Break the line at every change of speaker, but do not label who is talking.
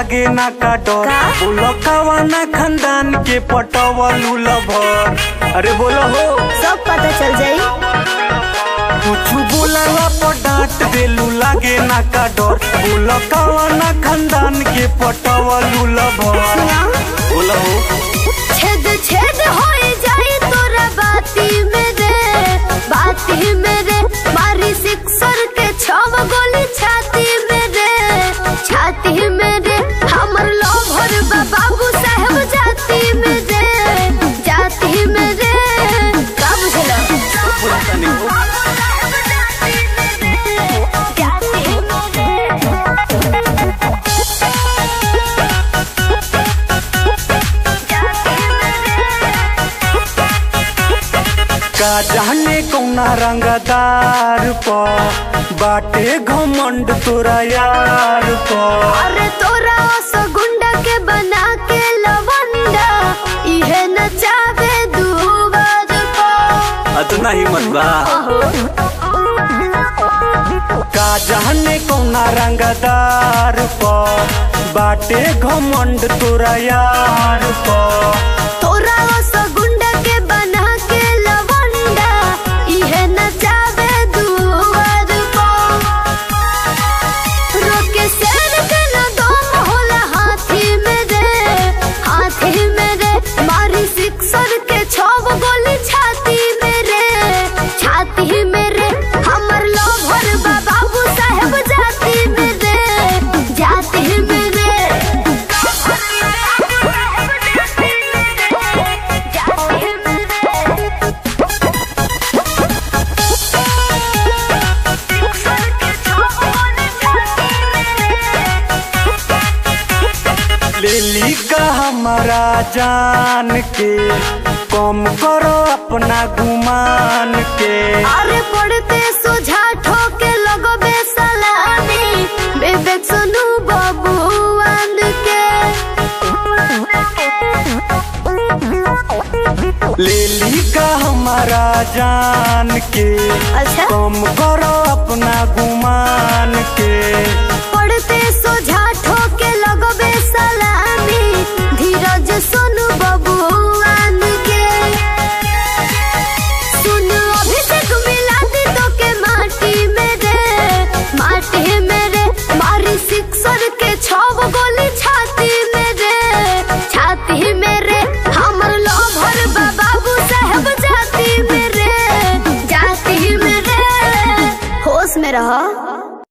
लागे ना का डर। बोलो कवाना खानदान के पटवलू लभर। अरे बोलो हो
सब पता चल जाई।
कुछ बोला पर डांट देलू लागे ना का डर। बोलो कवाना खानदान के पटवलू लभर। बोलो हो
छेद छेद हो जाई तोरा बाती में रे, बाती में रे। मारी सिक्सर के 6 गोली छाती में रे, छाती में रे। हमर लोभर बाबू साहब जाती में रे, जाती में रे। का बुझला
बोलता नहीं हो। का जाने कौना रंगदार प बाटे घमंड तोरा यार प।
अरे तोरा सो गुंडा के बना के लवंडा, इहे नचावे दुबार प।
अतना हिम्मत बा। का जाने कौना रंगदार प बाटे घमंड तोरा यार प।
तोरा सो गुंडा के बना के लवंडा, इहे नचावे दुबार प। रोके शेर के न दम होला हाथी में रे, हाथी में रे। मारी सिक्सर के 6 गोली छाती में रे, छाती में रे। हमर लोभर बाबू साहब जाती में रे, जाती में रे।
लेली का हमारा जान के कम करो अपना गुमान के।
अरे पड़ते सोझा ठोके लगबे सलामी, विवेक सुनु बबुआन के।
लेली का हमारा जान के
अच्छा
कम करो अपना गुमान के।
पड़ते सोझा ठोके लगबे सलामी, धीरज सुनु बबुआन के। सुन अभिषेक मिला दी तो के माटी में रे, माटी में रे। मारी सिक्सर के 6 गोली छाती में रे, छाती में रे। हमर लोभर बाबू साहब जाती में रे, जाती में रे। होश में रहो।